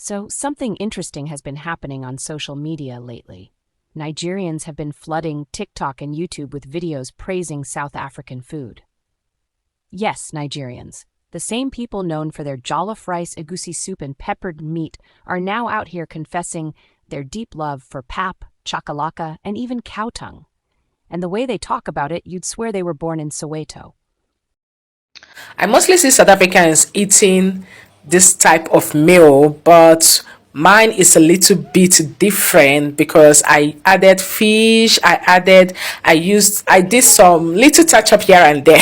So, something interesting has been happening on social media lately. Nigerians have been flooding TikTok and YouTube with videos praising South African food. Yes, Nigerians, the same people known for their jollof rice, egusi soup, and peppered meat are now out here confessing their deep love for pap, chakalaka, and even cow tongue. And the way they talk about it, you'd swear they were born in Soweto. I mostly see South Africans eating this type of meal, but mine is a little bit different because I added fish, I did some little touch up here and there.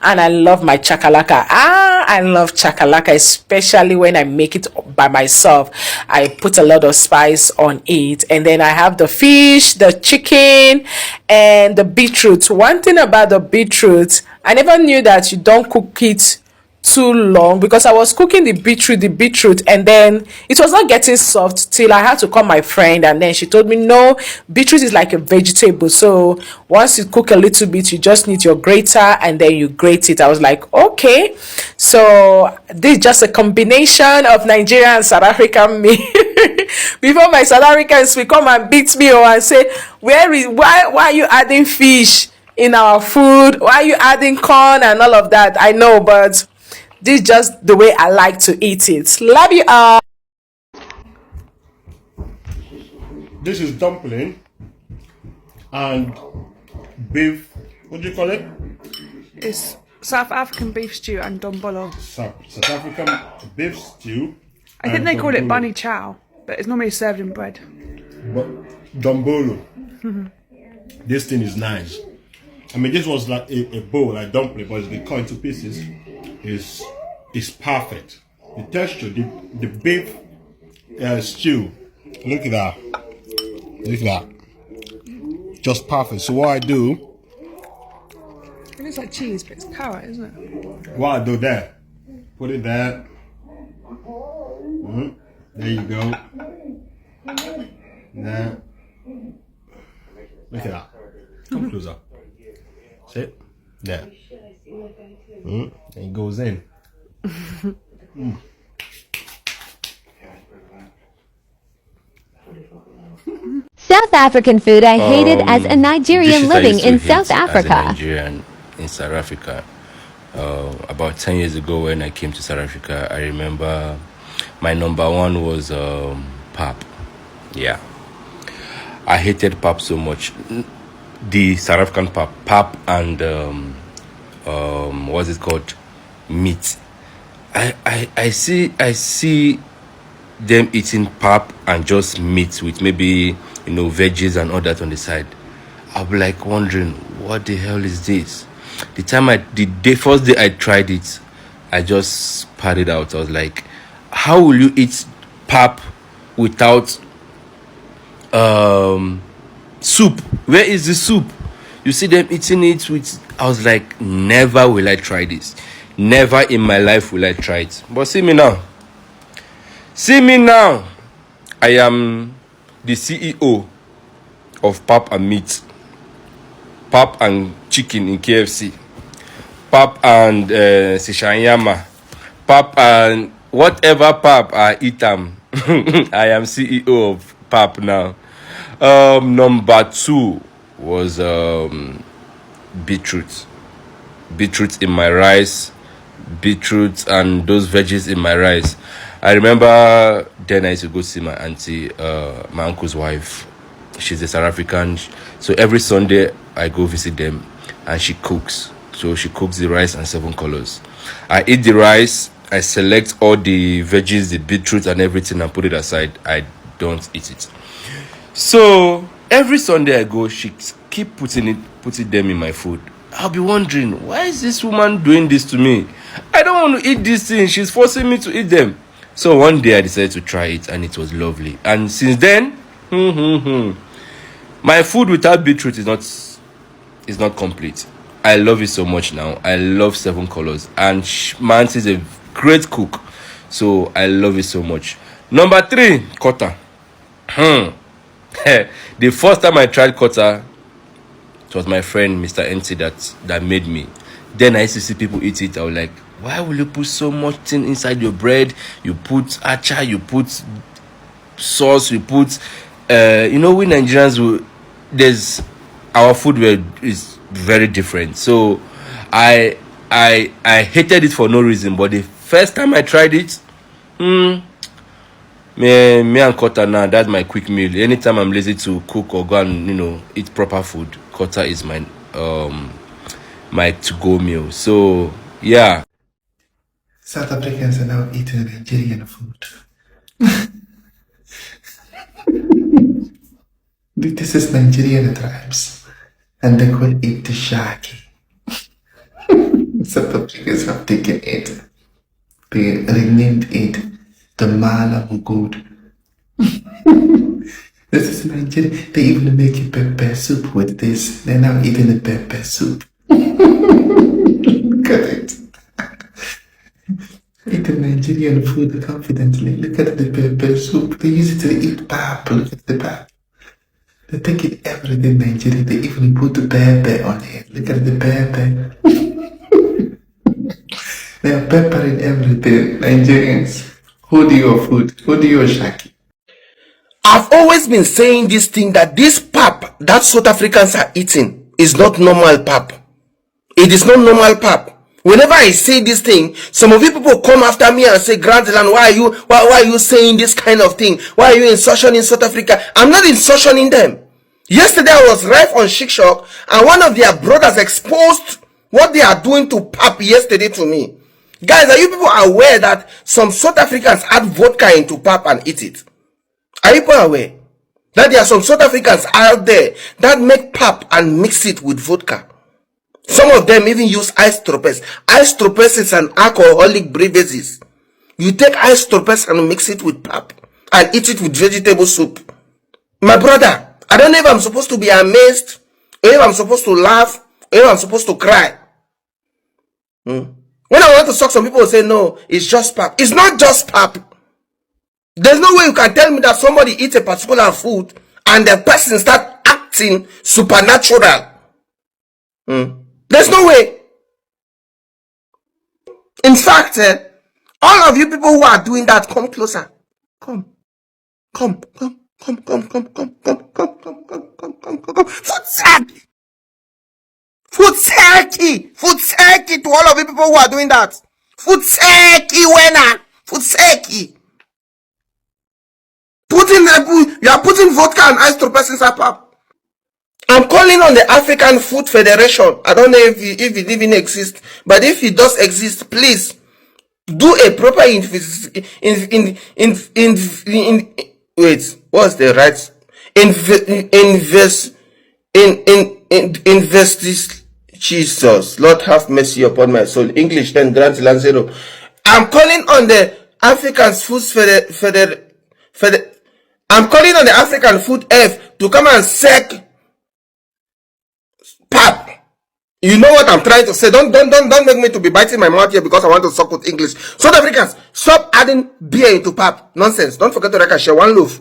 And I love my chakalaka. I love chakalaka, especially when I make it by myself. I put a lot of spice on it, and then I have the fish, the chicken, and the beetroot. One thing about the beetroot, I never knew that you don't cook it too long, because I was cooking the beetroot, and then it was not getting soft till I had to call my friend, and then she told me no, beetroot is like a vegetable, so once you cook a little bit, you just need your grater and then you grate it. I was like, okay, so this is just a combination of Nigerian and South African me. Before my South Africans will come and beat me and say, why are you adding fish in our food? Why are you adding corn and all of that? I know, but this is just the way I like to eat it. Love you all. This is dumpling and beef. What do you call it? It's South African beef stew and dombolo. South African beef stew. I think they call it bunny chow, but it's normally served in bread. But dombolo. This thing is nice. I mean, this was like a bowl, like dumpling, but it's been cut into pieces. Is perfect. The texture, the beef stew. Look at that. Look at that. Just perfect. So what I do, It looks like cheese, but it's carrot, isn't it? what I do there, put it there. There you go. There. Look at that. Come closer. See it? There. And it goes in. South African food I hated as a Nigerian living in South As a Africa. Nigerian in South Africa. About 10 years ago when I came to South Africa, I remember my number one was pap. Yeah. I hated pap so much. The South African pap and what's it called? Meat. I see them eating pap and just meat with maybe veggies and all that on the side. I'll be like wondering, what the hell is this? The first day I tried it, I just spat it out. I was like, how will you eat pap without soup? Where is the soup? You see them eating it with. I was like, never will I try this. Never in my life will I try it. But see me now. See me now. I am the CEO of pap and meat, pap and chicken in KFC, pap and nyama, pap and whatever pap I eat them. I am CEO of pap now. Number two was beetroot. Beetroot in my rice, beetroot and those veggies in my rice. I remember then I used to go see my auntie, my uncle's wife. She's a South African. So every Sunday I go visit them and she cooks. So she cooks the rice and 7 colors. I eat the rice, I select all the veggies, the beetroot and everything and put it aside. I don't eat it. So every Sunday I go, she keep putting them in my food. I'll be wondering, why is this woman doing this to me? I don't want to eat these things. She's forcing me to eat them. So one day I decided to try it and it was lovely. And since then, my food without beetroot is not complete. I love it so much now. I love 7 colors. And my auntie is a great cook. So I love it so much. Number 3, Kota. The first time I tried Kota, it was my friend Mr. NT that made me. Then I used to see people eat it. I was like, Why will you put so much thing inside your bread? You put acha, you put sauce, you put we Nigerians there's our food is very different. So I hated it for no reason. But the first time I tried it, me and Kota now, that's my quick meal. Anytime I'm lazy to cook or go and eat proper food, Kota is my my to-go meal. So yeah. South Africans are now eating Nigerian food. This is Nigerian tribes, and they call it the shaki. South Africans have taken it. They renamed it the mala mugud. This is Nigeria. They even make a pepper soup with this. They're now eating the pepper soup. Look at it. Eating Nigerian food confidently. Look at the pepper soup. They use it to eat pap. Look at the pap. They take it everything in Nigeria. They even put the pepper on it. Look at the pepper. They are peppering everything. Nigerians, who do your food? Who do your shaki? I've always been saying this thing that this pap that South Africans are eating is not normal pap. It is not normal pap. Whenever I say this thing, some of you people come after me and say, Grantland, why are you saying this kind of thing? Why are you inserting South Africa? I'm not inserting them. Yesterday I was live on Shikshok and one of their brothers exposed what they are doing to pap yesterday to me. Guys, are you people aware that some South Africans add vodka into pap and eat it? Are you people aware that there are some South Africans out there that make pap and mix it with vodka? Some of them even use ice tropes. Ice tropes is an alcoholic beverage. You take ice tropes and mix it with pap and eat it with vegetable soup. My brother, I don't know if I'm supposed to be amazed, or if I'm supposed to laugh, or if I'm supposed to cry. When I want to suck, some people will say, no, it's just pap. It's not just pap. There's no way you can tell me that somebody eats a particular food and the person start acting supernatural. There's no way. In fact, all of you people who are doing that, come closer. Come. Food seki to all of you people who are doing that. Food seki wena. Food seki. You are putting vodka and ice to persons up. I'm calling on the African Food Federation. I don't know if it even exists, but if it does exist, please do a proper Jesus, Lord have mercy upon my soul. English 10 grant land 0. I'm calling on the African Food I'm calling on the African Food F to come and sec pap. You know what I'm trying to say. Don't make me to be biting my mouth here because I want to suck with English. South Africans, stop adding beer into pap. Nonsense. Don't forget to share one loaf.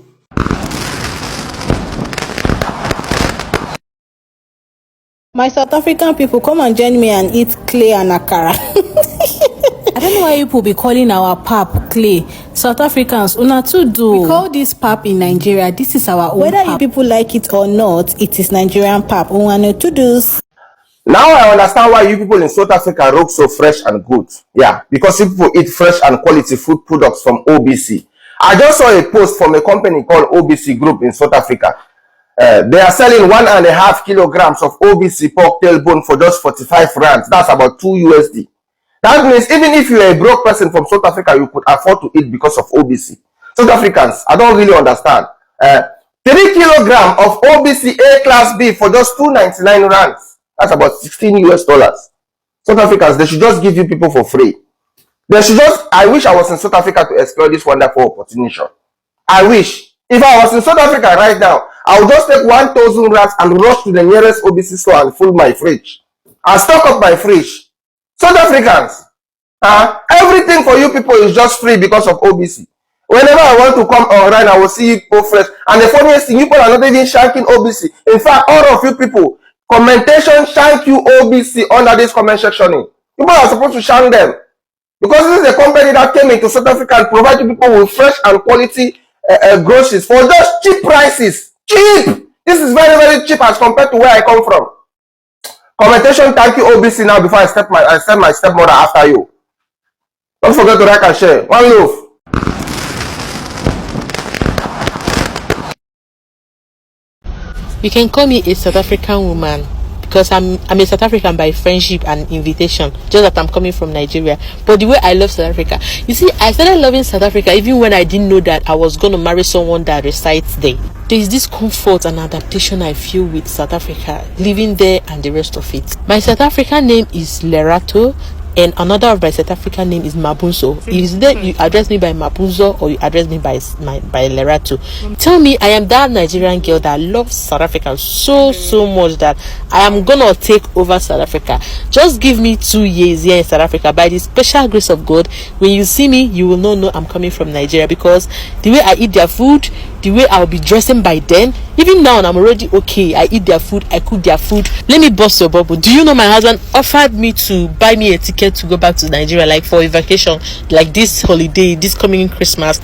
My South African people, come and join me and eat clay and akara. I don't know why people be calling our pap clay. South Africans, una too do. We call this pap in Nigeria. This is our own Whether pap. You people like it or not, it is Nigerian pap. Una to do. Now I understand why you people in South Africa look so fresh and good. Yeah, because you people eat fresh and quality food products from OBC. I just saw a post from a company called OBC Group in South Africa. They are selling 1.5 kilograms of OBC pork tailbone for just 45 rands. That's about 2 USD. That means even if you're a broke person from South Africa, you could afford to eat because of OBC. South Africans, I don't really understand. 3 kilograms of OBC A class B for just 2.99 rands. That's about 16 US dollars. South Africans, they should just give you people for free. I wish I was in South Africa to explore this wonderful opportunity. I wish. If I was in South Africa right now, I would just take 1,000 rands and rush to the nearest OBC store and fill my fridge. I'll stock up my fridge. South Africans, everything for you people is just free because of OBC. Whenever I want to come online, I will see you go fresh. And the funniest thing, you people are not even shanking OBC. In fact, all of you people, commentation shank you OBC under this comment section. People are supposed to shank them. Because this is a company that came into South Africa and provided people with fresh and quality groceries for just cheap prices. Cheap! This is very, very cheap as compared to where I come from. Commentation, thank you OBC now before I send my stepmother after you. Don't forget to like and share. One love. You can call me a South African woman because I'm a South African by friendship and invitation, just that I'm coming from Nigeria. But the way I love South Africa, you see, I started loving South Africa even when I didn't know that I was going to marry someone that resides there. There is this comfort and adaptation I feel with South Africa, living there and the rest of it. My South African name is Lerato, and another of my South African name is Mabunso. Is that you address me by Mabunso or you address me by Lerato? Tell me, I am that Nigerian girl that loves South Africa so much that I am gonna take over South Africa. Just give me 2 years here in South Africa. By the special grace of God, when you see me, you will not know I'm coming from Nigeria, because the way I eat their food, the way I'll be dressing by then, even now I'm already okay. I eat their food, I cook their food. Let me bust your bubble. Do you know my husband offered me to buy me a ticket to go back to Nigeria, like for a vacation, like this holiday, this coming Christmas?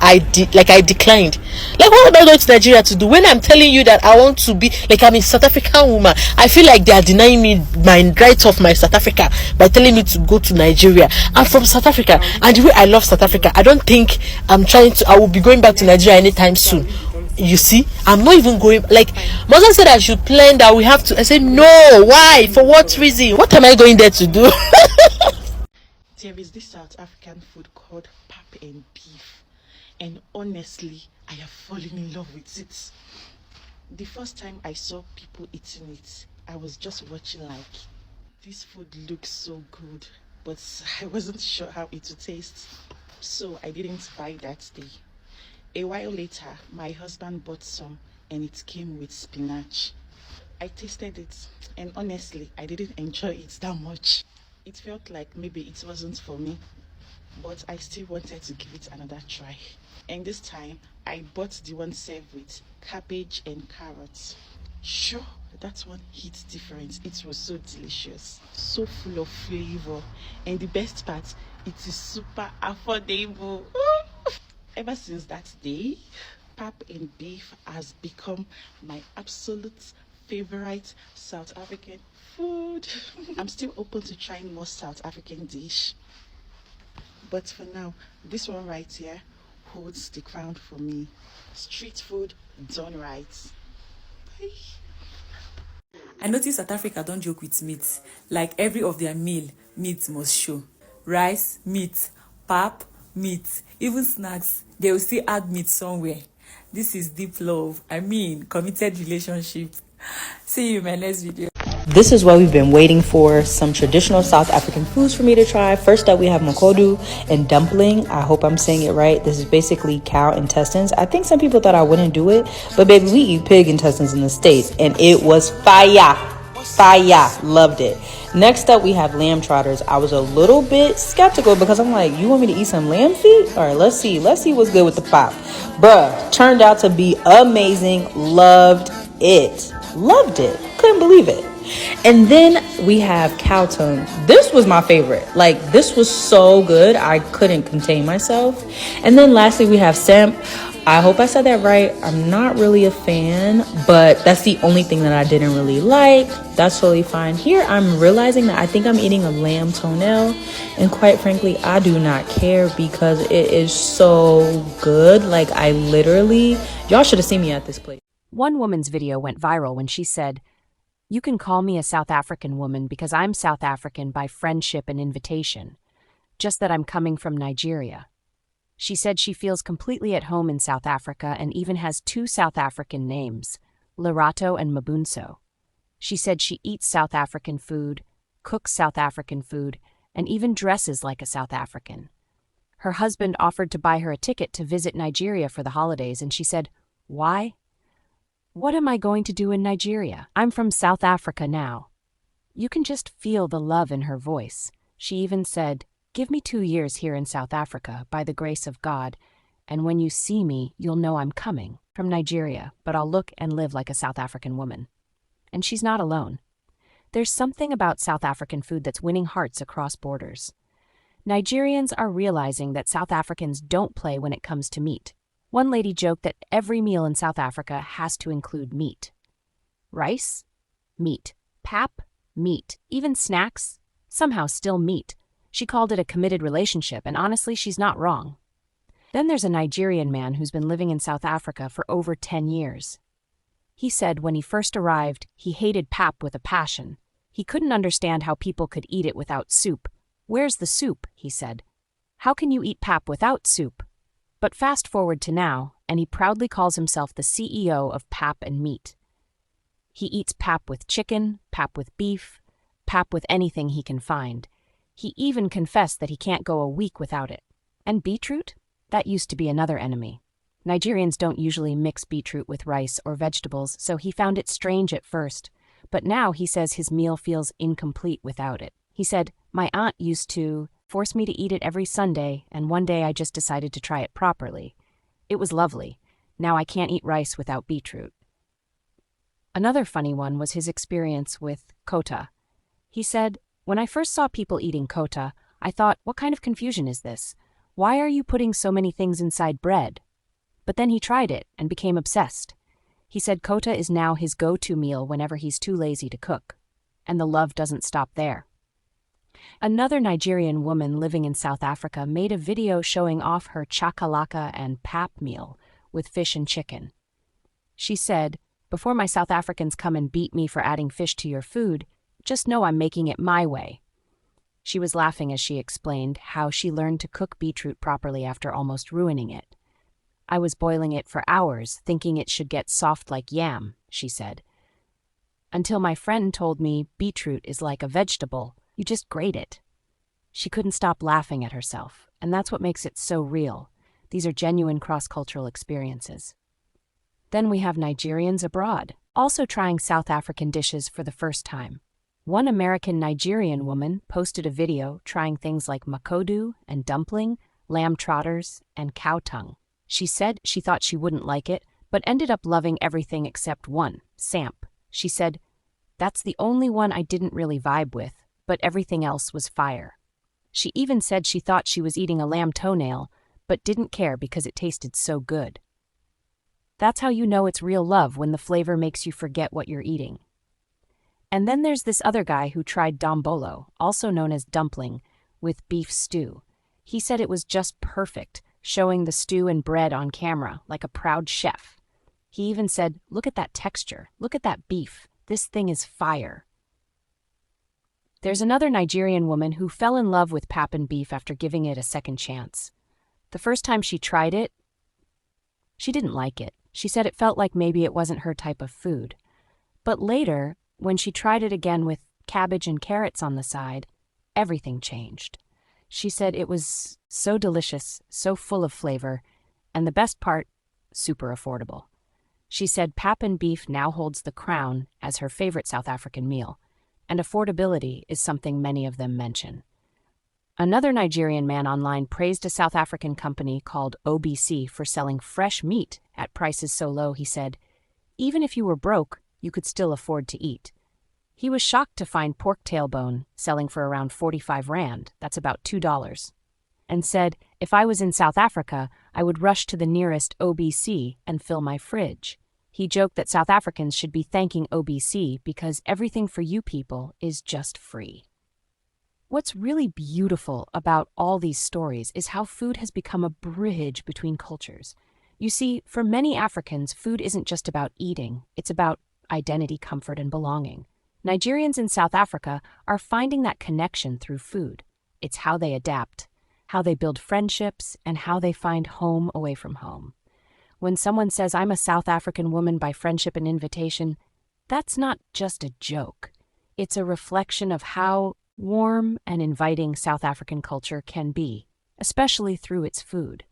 I declined. Like, what am I going to Nigeria to do when I'm telling you that I want to be like, I'm a South African woman? I feel like they are denying me my right of my South Africa by telling me to go to Nigeria. I'm from South Africa, and the way I love South Africa, I don't think I will be going back to Nigeria anytime soon. You see, I'm not even going. Like, Mother said I should plan that we have to. I said no. Why? For what reason? What am I going there to do? There is this South African food called pap and beef, and honestly, I have fallen in love with it. The first time I saw people eating it, I was just watching like, this food looks so good, but I wasn't sure how it would taste, so I didn't buy that day. A while later, my husband bought some and it came with spinach. I tasted it, and honestly, I didn't enjoy it that much. It felt like maybe it wasn't for me, but I still wanted to give it another try. And this time, I bought the one served with cabbage and carrots. Sure, that one hit different. It was so delicious, so full of flavor, and the best part, it is super affordable. Ever since that day, pap and beef has become my absolute favorite South African food. I'm still open to trying more South African dish, but for now, this one right here holds the crown for me. Street food done right. Bye. I notice South Africa don't joke with meat. Like, every of their meal, meat must show. Rice, meat. Pap, meat. Even snacks, they will still add meat somewhere. This is deep love. I mean, committed relationship. See you in my next video. This is what we've been waiting for, some traditional South African foods for me to try. First up, we have mokodu and dumpling. I hope I'm saying it right. This is basically cow intestines. I think some people thought I wouldn't do it, but baby, we eat pig intestines in the States, and it was fire. Fire. Loved it. Next up, we have lamb trotters. I was a little bit skeptical because I'm like, you want me to eat some lamb feet? All right, let's see what's good with the pop. Bruh, turned out to be amazing. Loved it. Couldn't believe it. And then we have cow tongue. This was my favorite. Like, this was so good, I couldn't contain myself. And then lastly, we have samp. I hope I said that right. I'm not really a fan, but that's the only thing that I didn't really like. That's totally fine. Here, I'm realizing that I think I'm eating a lamb toenail, and quite frankly, I do not care because it is so good. Like, I literally, y'all should have seen me at this place. One woman's video went viral when she said, "You can call me a South African woman because I'm South African by friendship and invitation, just that I'm coming from Nigeria." She said she feels completely at home in South Africa and even has 2 South African names, Lerato and Mabunso. She said she eats South African food, cooks South African food, and even dresses like a South African. Her husband offered to buy her a ticket to visit Nigeria for the holidays, and she said, "Why? What am I going to do in Nigeria? I'm from South Africa now." You can just feel the love in her voice. She even said, "Give me 2 years here in South Africa, by the grace of God, and when you see me, you'll know I'm coming from Nigeria, but I'll look and live like a South African woman." And she's not alone. There's something about South African food that's winning hearts across borders. Nigerians are realizing that South Africans don't play when it comes to meat. One lady joked that every meal in South Africa has to include meat. Rice? Meat. Pap? Meat. Even snacks? Somehow still meat. She called it a committed relationship, and honestly, she's not wrong. Then there's a Nigerian man who's been living in South Africa for over 10 years. He said when he first arrived, he hated pap with a passion. He couldn't understand how people could eat it without soup. "Where's the soup?" he said. "How can you eat pap without soup?" But fast forward to now, and he proudly calls himself the CEO of Pap and Meat. He eats pap with chicken, pap with beef, pap with anything he can find. He even confessed that he can't go a week without it. And beetroot? That used to be another enemy. Nigerians don't usually mix beetroot with rice or vegetables, so he found it strange at first. But now he says his meal feels incomplete without it. He said, "My aunt used to force me to eat it every Sunday, and one day I just decided to try it properly. It was lovely. Now I can't eat rice without beetroot." Another funny one was his experience with Kota. He said, "When I first saw people eating Kota, I thought, what kind of confusion is this? Why are you putting so many things inside bread?" But then he tried it and became obsessed. He said Kota is now his go-to meal whenever he's too lazy to cook. And the love doesn't stop there. Another Nigerian woman living in South Africa made a video showing off her chakalaka and pap meal with fish and chicken. She said, "Before my South Africans come and beat me for adding fish to your food, just know I'm making it my way." She was laughing as she explained how she learned to cook beetroot properly after almost ruining it. "I was boiling it for hours, thinking it should get soft like yam," she said. "Until my friend told me beetroot is like a vegetable. You just grate it." She couldn't stop laughing at herself, and that's what makes it so real. These are genuine cross-cultural experiences. Then we have Nigerians abroad, also trying South African dishes for the first time. One American Nigerian woman posted a video trying things like makodu and dumpling, lamb trotters, and cow tongue. She said she thought she wouldn't like it, but ended up loving everything except one, samp. She said, "That's the only one I didn't really vibe with, but everything else was fire." She even said she thought she was eating a lamb toenail, but didn't care because it tasted so good. That's how you know it's real love, when the flavor makes you forget what you're eating. And then there's this other guy who tried dombolo, also known as dumpling, with beef stew. He said it was just perfect, showing the stew and bread on camera like a proud chef. He even said, "Look at that texture, look at that beef, this thing is fire." There's another Nigerian woman who fell in love with pap and beef after giving it a second chance. The first time she tried it, she didn't like it. She said it felt like maybe it wasn't her type of food. But later, when she tried it again with cabbage and carrots on the side, everything changed. She said it was so delicious, so full of flavor, and the best part, super affordable. She said pap and beef now holds the crown as her favorite South African meal, and affordability is something many of them mention. Another Nigerian man online praised a South African company called OBC for selling fresh meat at prices so low, he said, "Even if you were broke, you could still afford to eat." He was shocked to find pork tailbone selling for around 45 rand, that's about $2, and said, "If I was in South Africa, I would rush to the nearest OBC and fill my fridge." He joked that South Africans should be thanking OBC because everything for you people is just free. What's really beautiful about all these stories is how food has become a bridge between cultures. You see, for many Africans, food isn't just about eating, it's about identity, comfort, and belonging. Nigerians in South Africa are finding that connection through food. It's how they adapt, how they build friendships, and how they find home away from home. When someone says, "I'm a South African woman by friendship and invitation," that's not just a joke. It's a reflection of how warm and inviting South African culture can be, especially through its food.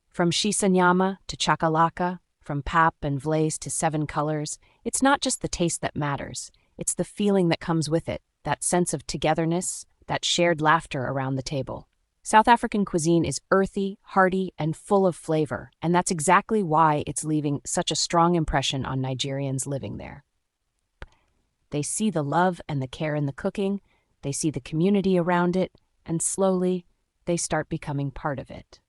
From shisa nyama to chakalaka, from pap and vleis to 7 colors, it's not just the taste that matters. It's the feeling that comes with it, that sense of togetherness, that shared laughter around the table. South African cuisine is earthy, hearty, and full of flavor, and that's exactly why it's leaving such a strong impression on Nigerians living there. They see the love and the care in the cooking, they see the community around it, and slowly, they start becoming part of it.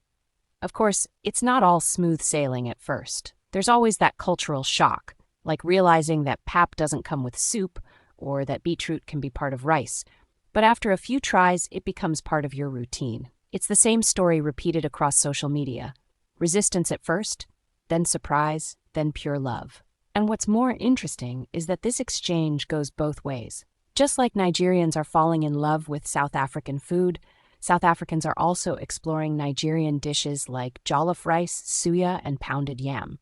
Of course, it's not all smooth sailing at first. There's always that cultural shock, like realizing that pap doesn't come with soup or that beetroot can be part of rice. But after a few tries, it becomes part of your routine. It's the same story repeated across social media. Resistance at first, then surprise, then pure love. And what's more interesting is that this exchange goes both ways. Just like Nigerians are falling in love with South African food, South Africans are also exploring Nigerian dishes like jollof rice, suya, and pounded yam.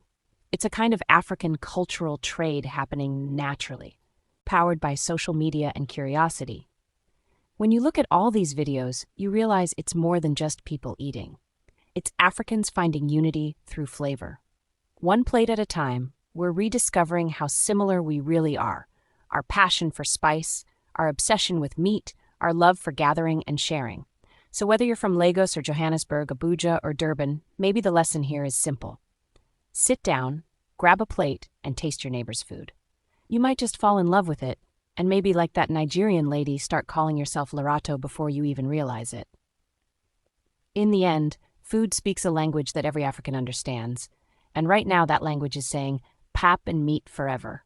It's a kind of African cultural trade happening naturally, powered by social media and curiosity. When you look at all these videos, you realize it's more than just people eating. It's Africans finding unity through flavor. One plate at a time, we're rediscovering how similar we really are. Our passion for spice, our obsession with meat, our love for gathering and sharing. So whether you're from Lagos or Johannesburg, Abuja or Durban, maybe the lesson here is simple. Sit down, grab a plate, and taste your neighbor's food. You might just fall in love with it, and maybe like that Nigerian lady, start calling yourself Larato before you even realize it. In the end, food speaks a language that every African understands, and right now that language is saying, pap and meat forever.